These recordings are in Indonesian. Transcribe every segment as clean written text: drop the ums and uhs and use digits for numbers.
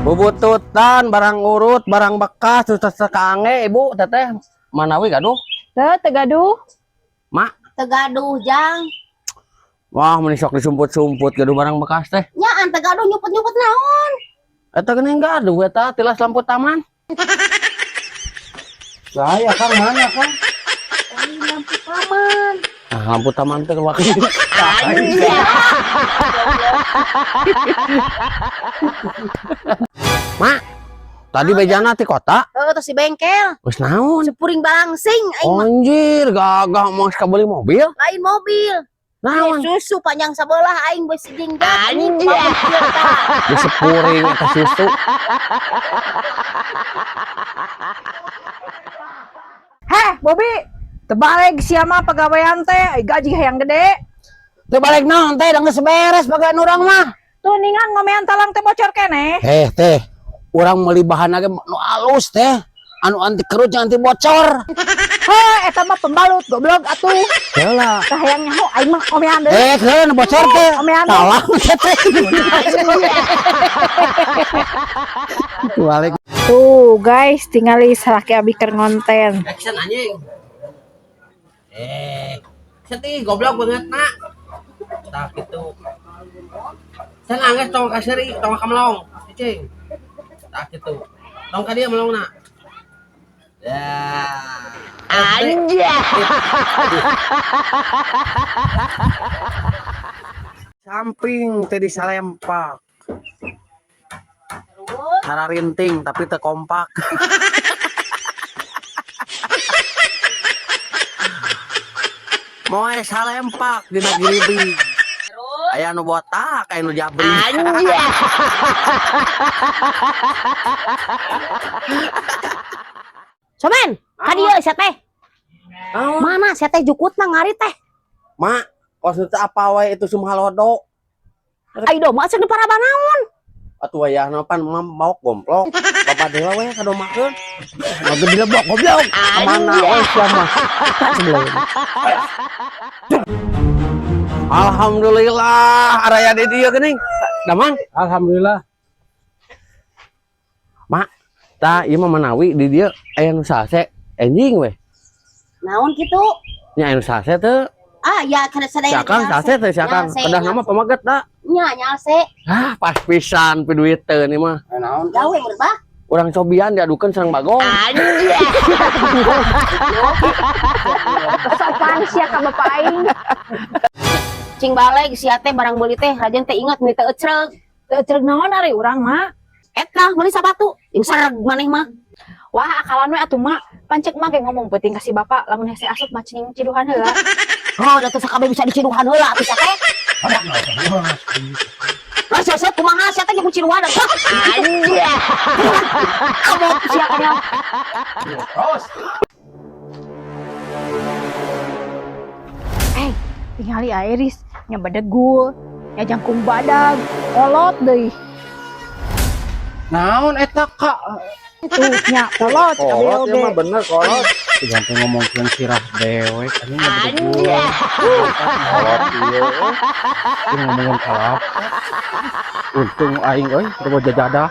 Bubututan, barang urut, barang bekas, terus kange ibu teteh manawi gaduh. Tegaduh. Mak, Tegaduh jang. wah menisok disumput-sumput gaduh barang bekas teh. Nyaan tegaduh nyuput-nyuput naon. Eta geuning gaduh eta tilas lampu taman. Saya Kang mana Kang? Lampu taman. Nah, lampu taman teh wakil. Mak, tadi bejana ti kota. Terus si bengkel. Wes naon? Sepuring balangsing. Aing mah Anjir, gagah mau kabeli mobil. lain mobil. Naon? Susu panjang sebelah aing beuh si jinggat. Di sepuring eta susu. Heh, Bobi. Terbalik siapa pegawaian teh, gaji yang gede. Teu balik naon teh da geus beres bagian urang mah. Tuh ningan ngomean talang teh bocor kene. Teh, urang meuli bahan ge nu alus teh. Anu anti kerut jangan anti bocor. Heh, eta mah pembalut goblok atuh. Heula. Tah hayang nyaho aing mah ngomean deui. Keun bocor teh. Ngomean. Talang teh. Balik. Tuh, guys, tingali saraki abi keur ngonten. Action anjing. Sedih goblok banget nak. Tak gitu. Sana geus tong ka seuri, tong ka melong. Cicing. Tak gitu. Tong ka dia melong nak. Ya. Anja. Samping teh disalempak. Cara rinting tapi teu kompak. Moe salempak dina gilibi. Aya nu botak, aya nu jabri. Anja. Somen, ka dieu sia teh. Mana sia teh jukutna ngari teh. Mak, kos teh apa wae itu sumhalodo. Ai domba ceuk diparaban naon. Atuh wayahna pan mau gomplok. Bapak dewa we kadomakeun. Mage dilebok goblok. Kemana we sia mah? Alhamdulillah, araya di dieu geuning. Damang, alhamdulillah. Mak, tah ieu mah manawi di dieu aya nu sase enjing we. Naon kitu? Nya anu sase teu. Ah, ya kada sadaya. Siakang sase teh siakang. Kedah nama pamaget da. Nya nyalse. Ah, pas pisan pi duit teu nih mah. Naon? Gawe menurut bah. Urang cobian diadukeun sareng bagong. Anja. Sopan sia ka bapak aing. Cing balik sia teh barang beuli teh rajang teh ingat meuli teh ecreug. Teu ceuk naon ari urang mah. Eta meuli sabatu. Jeung sareg maneh mah. Wah, akalan we atuh mak. Pancek mah ge ngomong penting kasih bapak lamun hese asup mah cing ciduhan heula. Oh, da teh sakabeh bisa diciduhan heula atuh sia teh. Lah sia kumaha sia teh jeung ciduhan. Anja. Kamu sia kanya. Tingali Iris nya badegul, nya jangkung badag, kolot deui. Naon eta Kak? Tuh nya kolot Kolot oge. ya mah bener kolot. Sampai ngomongkeun sirah dewek anjing Anja. kolot ieu. Ini ngomongin kolot. Untung aing euy teu boga jajadah.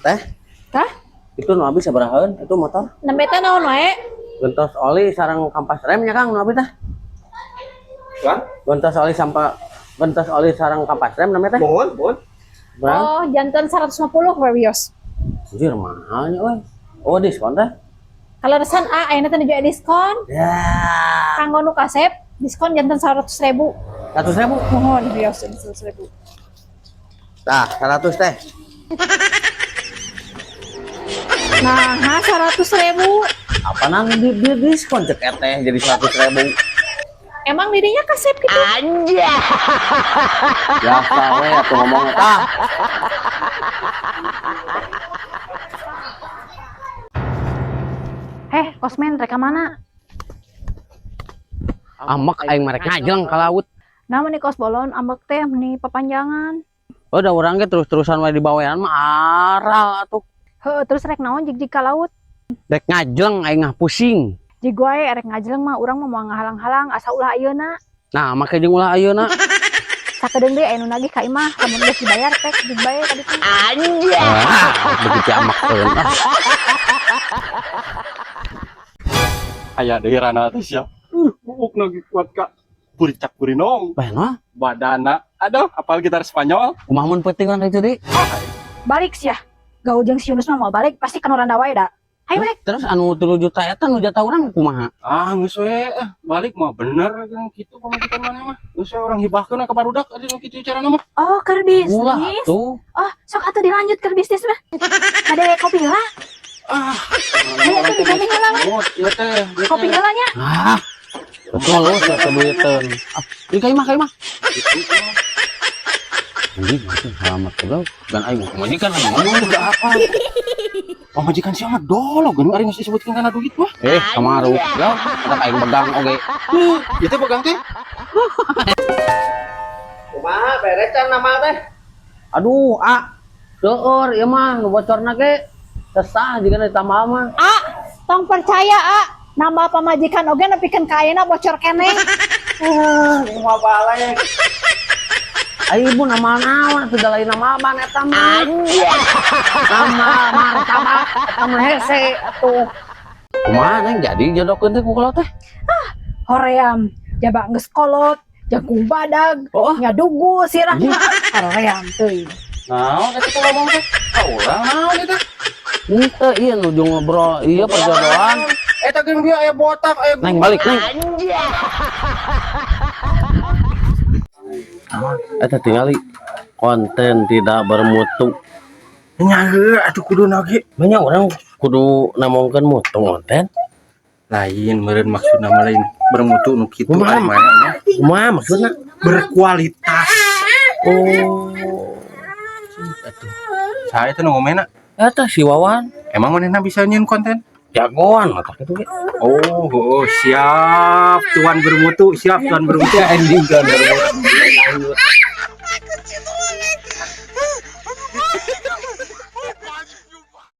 Teh, Tah? itu nu abi sabarahaeun itu motor? Nembe teh naon wae? Gentos oli sareng kampas rem nya Kang nu abi teh. Kan? Gentos oli sareng kampas rem namanya teh. Mohon. Berapa? Oh, jantan 150 we wios. Anjir mahalnya euy. Oh, diskon teh. Kalau resan ayeuna teh nu diskon. Ya. Kanggo nu kasep diskon jantan 100.000. 100.000. Mohon wios 100.000. Tah, 100 teh. Nah, 100.000. Apa nang di diskon cek teh jadi 100.000. Emang dirinya kasep gitu? Anja. Biasa we atuh ngomong tah. Kosmen reka mana? Amek aing merek ngajeng ka laut. Namun nih kos bolon ambek teh nih papanjangan. Oh, da urang ge terus-terusan we di bawean mah aral atuh. Heuh, terus rek naon jig ka laut? Dek ngajeng aing ngah pusing. Jig wae erek ngajeleng mah urang mah moal ngahalang-halang asa ulah ayeuna. Nah, make jeung ulah ayeuna. Sakedeung deui anu nagih ka imah, lamun geus dibayar teh dibayar tadi teh. Begitu amakkeun. Aya deui rana teh sia. Bubuk lagi kuat Kak. Buricak burinong. Bae Badana. Aduh, apal gitar Spanyol. kumaha mun penting kan itu di. Balik sia. Gaul jeung si Yunus mah mau balik pasti kan Randa wae da. Hayu balik. Terus anu 3 juta eta nu jatah urang kumaha? Ah, geus we balik mah bener kan kitu pamajikan mana mah. Geus we urang hibahkeun ka barudak adi nu kitu carana mah. Oh, keur Ulah bisnis. tuh. Oh, sok atuh dilanjut keur bisnis mah. Kade kopi heula. Ayo tuh kopi heula mah. Ieu teh. Kopi heulanya. Ah. Betul lu saya duiteun. Ah, di ka imah. Ini masih selamat kalau dan aing majikan lagi ngomong udah apa? Pamajikan sia mah dolo geuning ari geus disebutkeun kana duit mah. Kamaru. Ya, ada aing pegang oge. Ieu teh pegang teh. Kumaha beres can nama teh? Aduh, seueur ieu mah nu bocorna ge sesah jika ditambah mah. Tong percaya, nambah pamajikan oge nepikeun ka ayeuna bocor keneh. Kumaha balek? Ibu nama naon segala nama ban eta mah. Nama martabak eta mah hese atuh. Kumaha neng jadi jodohkeun teh ku kula teh? Hoream, jaba geus kolot, jagung badag, nyadugu sirah. Hoream teuing. Naon eta teh ngomong teh? Urang naon eta? Henteu ieu nuju ngobrol ieu perjodohan. Eta geung dia aya botak, aya Neng balik neng. Eta tingali konten tidak bermutu. nya heuh atuh kudu nage. Banyak orang kudu namongkeun mutu konten. Lain meureun maksudna mah lain bermutu nu kitu Kumaha? ari mah nya. Kumaha maksudna? Berkualitas. Oh. Saya teh nu ngomena. Eta si Wawan Emang manehna bisa nyieun konten? jagoan mata kitu ge. Oh, siap tuan bermutu, siap tuan bermutu. Ending kan bermutu.